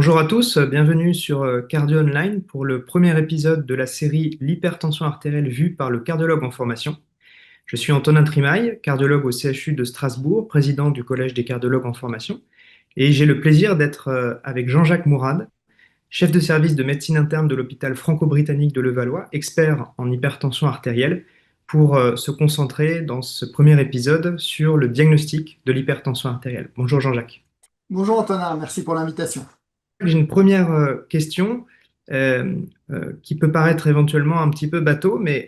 Bonjour à tous, bienvenue sur Cardio Online pour le premier épisode de la série L'hypertension artérielle vue par le cardiologue en formation. Je suis Antonin Trimaille, cardiologue au CHU de Strasbourg, président du Collège des cardiologues en formation, et j'ai le plaisir d'être avec Jean-Jacques Mourad, chef de service de médecine interne de l'hôpital franco-britannique de Levallois, expert en hypertension artérielle, pour se concentrer dans ce premier épisode sur le diagnostic de l'hypertension artérielle. Bonjour Jean-Jacques. Bonjour Antonin, merci pour l'invitation. J'ai une première question euh, qui peut paraître éventuellement un petit peu bateau, mais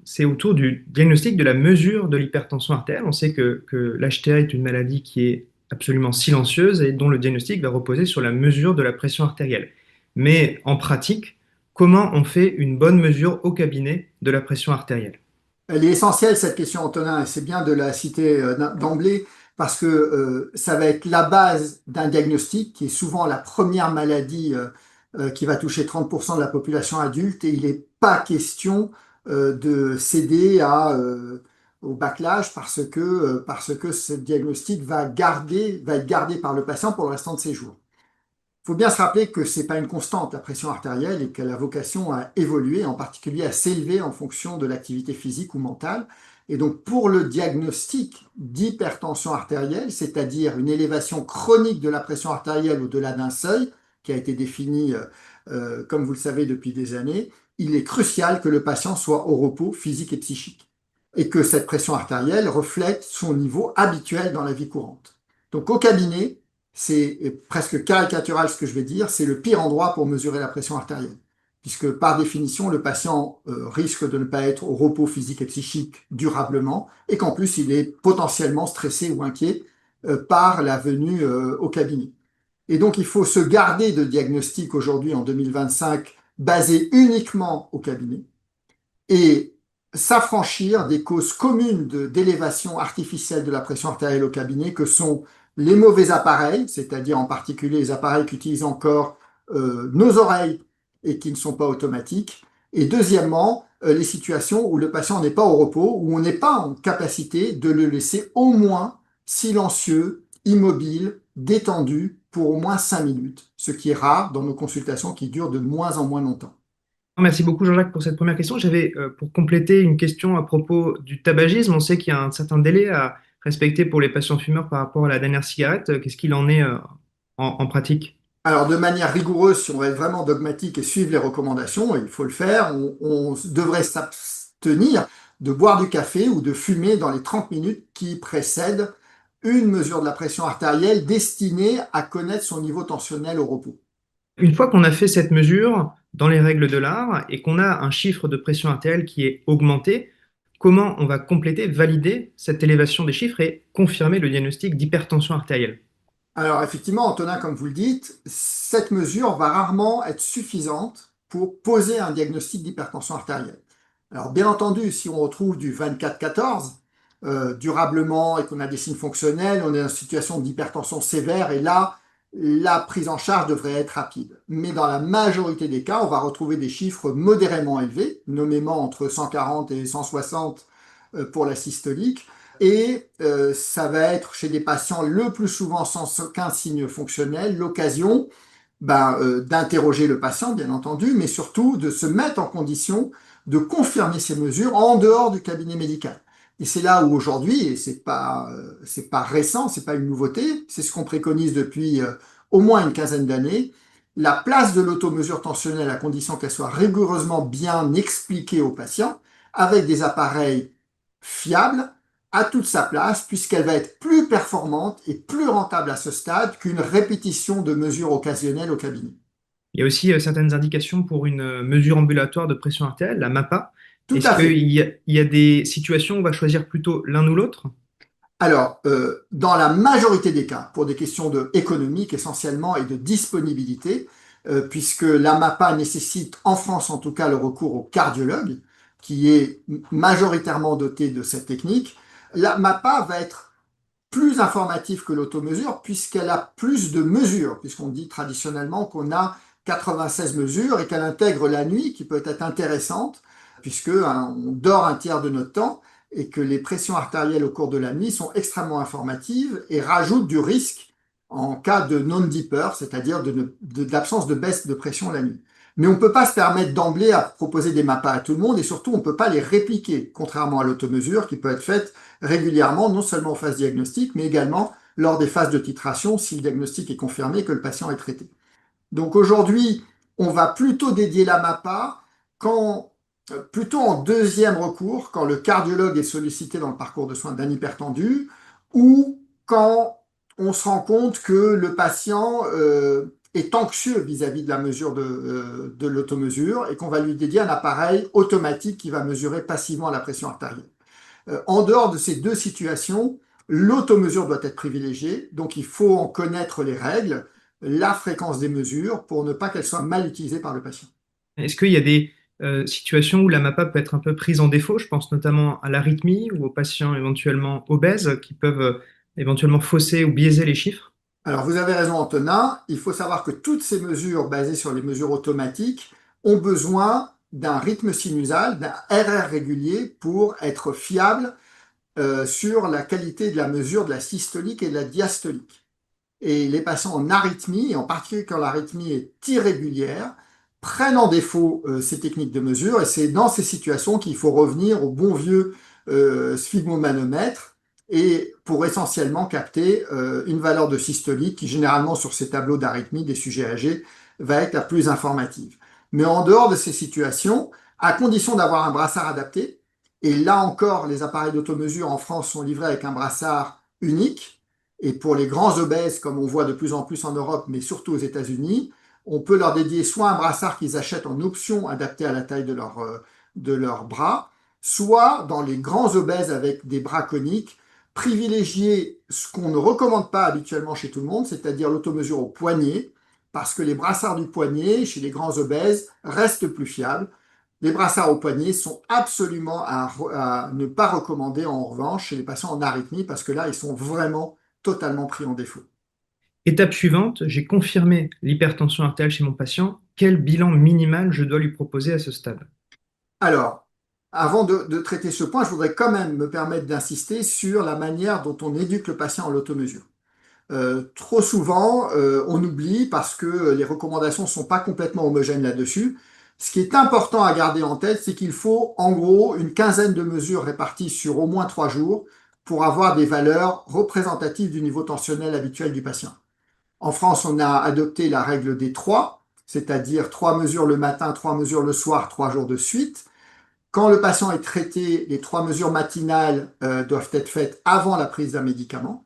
c'est autour du diagnostic de la mesure de l'hypertension artérielle. On sait que l'HTA est une maladie qui est absolument silencieuse et dont le diagnostic va reposer sur la mesure de la pression artérielle. Mais en pratique, comment on fait une bonne mesure au cabinet de la pression artérielle? Elle est essentielle cette question Antonin et c'est bien de la citer d'emblée parce que ça va être la base d'un diagnostic qui est souvent la première maladie qui va toucher 30% de la population adulte et il n'est pas question de céder au bâclage parce que ce diagnostic va être gardé par le patient pour le restant de ses jours. Il faut bien se rappeler que ce n'est pas une constante, la pression artérielle, et qu'elle a vocation à évoluer, en particulier à s'élever en fonction de l'activité physique ou mentale. Et donc, pour le diagnostic d'hypertension artérielle, c'est-à-dire une élévation chronique de la pression artérielle au-delà d'un seuil, qui a été défini, comme vous le savez, depuis des années, il est crucial que le patient soit au repos physique et psychique, et que cette pression artérielle reflète son niveau habituel dans la vie courante. Donc, au cabinet, c'est presque caricatural ce que je vais dire, c'est le pire endroit pour mesurer la pression artérielle. Puisque par définition, le patient risque de ne pas être au repos physique et psychique durablement, et qu'en plus, il est potentiellement stressé ou inquiet par la venue au cabinet. Et donc, il faut se garder de diagnostic aujourd'hui en 2025 basé uniquement au cabinet et s'affranchir des causes communes d'élévation artificielle de la pression artérielle au cabinet, que sont les mauvais appareils, c'est-à-dire en particulier les appareils qui utilisent encore nos oreilles et qui ne sont pas automatiques. Et deuxièmement, les situations où le patient n'est pas au repos, où on n'est pas en capacité de le laisser au moins silencieux, immobile, détendu pour au moins 5 minutes, ce qui est rare dans nos consultations qui durent de moins en moins longtemps. Merci beaucoup Jean-Jacques pour cette première question. J'avais pour compléter une question à propos du tabagisme. On sait qu'il y a un certain délai à respecter pour les patients fumeurs par rapport à la dernière cigarette. Qu'est-ce qu'il en est en pratique? Alors, de manière rigoureuse, si on va être vraiment dogmatique et suivre les recommandations, et il faut le faire, on devrait s'abstenir de boire du café ou de fumer dans les 30 minutes qui précèdent une mesure de la pression artérielle destinée à connaître son niveau tensionnel au repos. Une fois qu'on a fait cette mesure dans les règles de l'art et qu'on a un chiffre de pression artérielle qui est augmenté, comment on va compléter, valider cette élévation des chiffres et confirmer le diagnostic d'hypertension artérielle? Alors, effectivement, Antonin, comme vous le dites, cette mesure va rarement être suffisante pour poser un diagnostic d'hypertension artérielle. Alors, bien entendu, si on retrouve du 24-14 durablement et qu'on a des signes fonctionnels, on est dans une situation d'hypertension sévère et là, la prise en charge devrait être rapide. Mais dans la majorité des cas, on va retrouver des chiffres modérément élevés, nommément entre 140 et 160 pour la systolique, et ça va être chez des patients le plus souvent sans aucun signe fonctionnel, l'occasion d'interroger le patient, bien entendu, mais surtout de se mettre en condition de confirmer ces mesures en dehors du cabinet médical. Et c'est là où aujourd'hui, et c'est pas récent, c'est pas une nouveauté, c'est ce qu'on préconise depuis au moins une quinzaine d'années, la place de l'automesure tensionnelle à condition qu'elle soit rigoureusement bien expliquée aux patients avec des appareils fiables a toute sa place puisqu'elle va être plus performante et plus rentable à ce stade qu'une répétition de mesures occasionnelles au cabinet. Il y a aussi certaines indications pour une mesure ambulatoire de pression artérielle, la MAPA. Tout Est-ce à qu'il fait. y a, il y a des situations où on va choisir plutôt l'un ou l'autre? Alors, dans la majorité des cas, pour des questions économiques essentiellement et de disponibilité, puisque la MAPA nécessite, en France en tout cas, le recours au cardiologue, qui est majoritairement doté de cette technique, la MAPA va être plus informative que l'automesure puisqu'elle a plus de mesures, puisqu'on dit traditionnellement qu'on a 96 mesures et qu'elle intègre la nuit, qui peut être intéressante, puisque hein, on dort un tiers de notre temps et que les pressions artérielles au cours de la nuit sont extrêmement informatives et rajoutent du risque en cas de non-dipper, c'est-à-dire d'absence de baisse de pression la nuit. Mais on ne peut pas se permettre d'emblée à proposer des MAPA à tout le monde et surtout on ne peut pas les répliquer, contrairement à l'automesure qui peut être faite régulièrement, non seulement en phase diagnostique, mais également lors des phases de titration si le diagnostic est confirmé et que le patient est traité. Donc aujourd'hui, on va plutôt dédier la MAPA plutôt en deuxième recours, quand le cardiologue est sollicité dans le parcours de soins d'un hypertendu, ou quand on se rend compte que le patient est anxieux vis-à-vis de la mesure de l'automesure et qu'on va lui dédier un appareil automatique qui va mesurer passivement la pression artérielle. En dehors de ces deux situations, l'automesure doit être privilégiée, donc il faut en connaître les règles, la fréquence des mesures pour ne pas qu'elles soient mal utilisées par le patient. Est-ce qu'il y a des situations où la MAPA peut être un peu prise en défaut? Je pense notamment à l'arythmie ou aux patients éventuellement obèses qui peuvent éventuellement fausser ou biaiser les chiffres. Alors vous avez raison Antonin, il faut savoir que toutes ces mesures basées sur les mesures automatiques ont besoin d'un rythme sinusal, d'un RR régulier pour être fiable sur la qualité de la mesure de la systolique et de la diastolique. Et les patients en arythmie, et en particulier quand l'arythmie est irrégulière, prennent en défaut ces techniques de mesure, et c'est dans ces situations qu'il faut revenir au bon vieux sphygmomanomètre, et pour essentiellement capter une valeur de systolique qui généralement sur ces tableaux d'arythmie des sujets âgés va être la plus informative. Mais en dehors de ces situations, à condition d'avoir un brassard adapté, et là encore les appareils d'automesure en France sont livrés avec un brassard unique, et pour les grands obèses, comme on voit de plus en plus en Europe, mais surtout aux États-Unis, on peut leur dédier soit un brassard qu'ils achètent en option adapté à la taille de leur bras, soit dans les grands obèses avec des bras coniques, privilégier ce qu'on ne recommande pas habituellement chez tout le monde, c'est-à-dire l'automesure au poignet, parce que les brassards du poignet, chez les grands obèses, restent plus fiables. Les brassards au poignet sont absolument à ne pas recommander en revanche chez les patients en arythmie, parce que là, ils sont vraiment totalement pris en défaut. Étape suivante, j'ai confirmé l'hypertension artérielle chez mon patient. Quel bilan minimal je dois lui proposer à ce stade? Alors, avant de traiter ce point, je voudrais quand même me permettre d'insister sur la manière dont on éduque le patient en l'automesure. Trop souvent, on oublie parce que les recommandations ne sont pas complètement homogènes là-dessus. Ce qui est important à garder en tête, c'est qu'il faut en gros une quinzaine de mesures réparties sur au moins 3 jours pour avoir des valeurs représentatives du niveau tensionnel habituel du patient. En France, on a adopté la règle des trois, c'est-à-dire 3 mesures le matin, 3 mesures le soir, 3 jours de suite. Quand le patient est traité, les 3 mesures matinales doivent être faites avant la prise d'un médicament.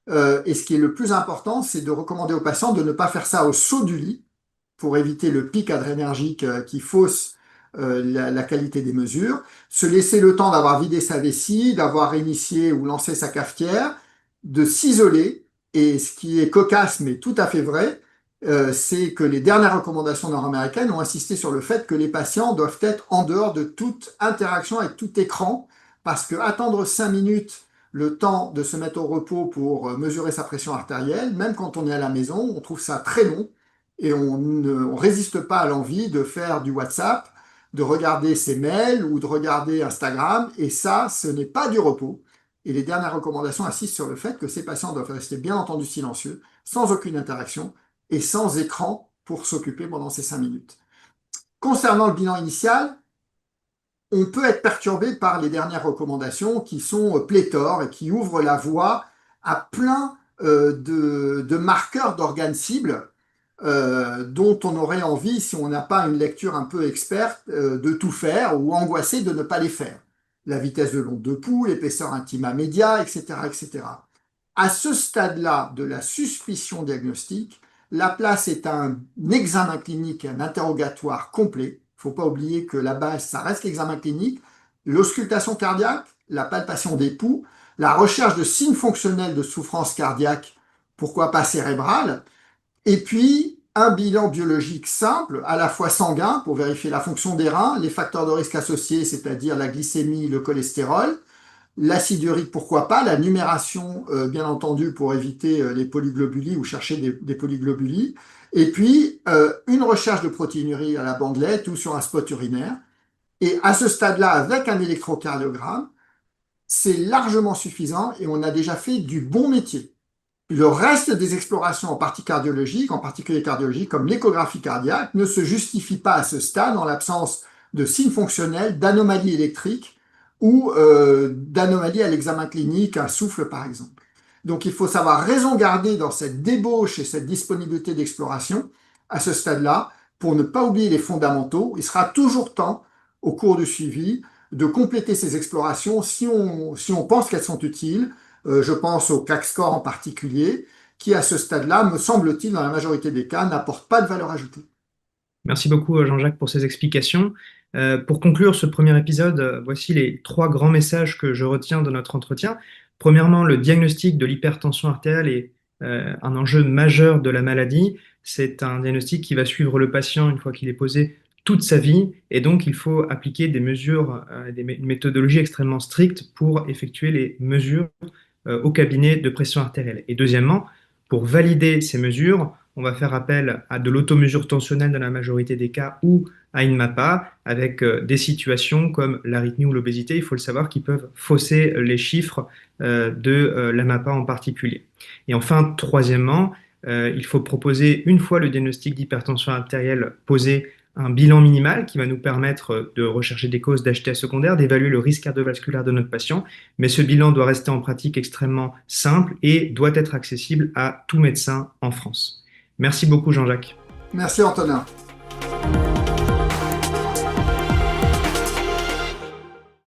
Et ce qui est le plus important, c'est de recommander aux patients de ne pas faire ça au saut du lit pour éviter le pic adrénergique qui fausse la qualité des mesures, se laisser le temps d'avoir vidé sa vessie, d'avoir initié ou lancé sa cafetière, de s'isoler. Et ce qui est cocasse, mais tout à fait vrai, c'est que les dernières recommandations nord-américaines ont insisté sur le fait que les patients doivent être en dehors de toute interaction avec tout écran, parce que attendre 5 minutes le temps de se mettre au repos pour mesurer sa pression artérielle, même quand on est à la maison, on trouve ça très long et on ne résiste pas à l'envie de faire du WhatsApp, de regarder ses mails ou de regarder Instagram. Et ça, ce n'est pas du repos. Et les dernières recommandations insistent sur le fait que ces patients doivent rester bien entendu silencieux, sans aucune interaction et sans écran pour s'occuper pendant ces 5 minutes. Concernant le bilan initial, on peut être perturbé par les dernières recommandations qui sont pléthores et qui ouvrent la voie à plein de marqueurs d'organes cibles dont on aurait envie, si on n'a pas une lecture un peu experte, de tout faire ou angoissé de ne pas les faire. La vitesse de l'onde de pouls, l'épaisseur intima média, etc., etc. À ce stade-là de la suspicion diagnostique, la place est un examen clinique, un interrogatoire complet. Il ne faut pas oublier que la base, ça reste l'examen clinique, l'auscultation cardiaque, la palpation des pouls, la recherche de signes fonctionnels de souffrance cardiaque, pourquoi pas cérébrale, et puis un bilan biologique simple, à la fois sanguin pour vérifier la fonction des reins, les facteurs de risque associés, c'est-à-dire la glycémie, le cholestérol, l'acide urique, pourquoi pas, la numération, bien entendu, pour éviter les polyglobulies ou chercher des polyglobulies, et puis une recherche de protéinurie à la bandelette ou sur un spot urinaire. Et à ce stade-là, avec un électrocardiogramme, c'est largement suffisant et on a déjà fait du bon métier. Le reste des explorations en partie cardiologique, en particulier cardiologique, comme l'échographie cardiaque, ne se justifie pas à ce stade en l'absence de signes fonctionnels, d'anomalies électriques ou d'anomalies à l'examen clinique, un souffle par exemple. Donc il faut savoir raison garder dans cette débauche et cette disponibilité d'exploration à ce stade-là pour ne pas oublier les fondamentaux. Il sera toujours temps, au cours du suivi, de compléter ces explorations si on pense qu'elles sont utiles. Je pense au CAC score en particulier, qui à ce stade-là, me semble-t-il, dans la majorité des cas, n'apporte pas de valeur ajoutée. Merci beaucoup Jean-Jacques pour ces explications. Pour conclure ce premier épisode, voici les trois grands messages que je retiens de notre entretien. Premièrement, le diagnostic de l'hypertension artérielle est un enjeu majeur de la maladie. C'est un diagnostic qui va suivre le patient une fois qu'il est posé toute sa vie, et donc il faut appliquer des mesures, une méthodologie extrêmement stricte pour effectuer les mesures au cabinet de pression artérielle. Et deuxièmement, pour valider ces mesures, on va faire appel à de l'automesure tensionnelle dans la majorité des cas ou à une MAPA avec des situations comme l'arythmie ou l'obésité, il faut le savoir, qui peuvent fausser les chiffres de la MAPA en particulier. Et enfin, troisièmement, il faut proposer, une fois le diagnostic d'hypertension artérielle posé, un bilan minimal qui va nous permettre de rechercher des causes d'HTA secondaire, d'évaluer le risque cardiovasculaire de notre patient, mais ce bilan doit rester en pratique extrêmement simple et doit être accessible à tout médecin en France. Merci beaucoup Jean-Jacques. Merci Antonin.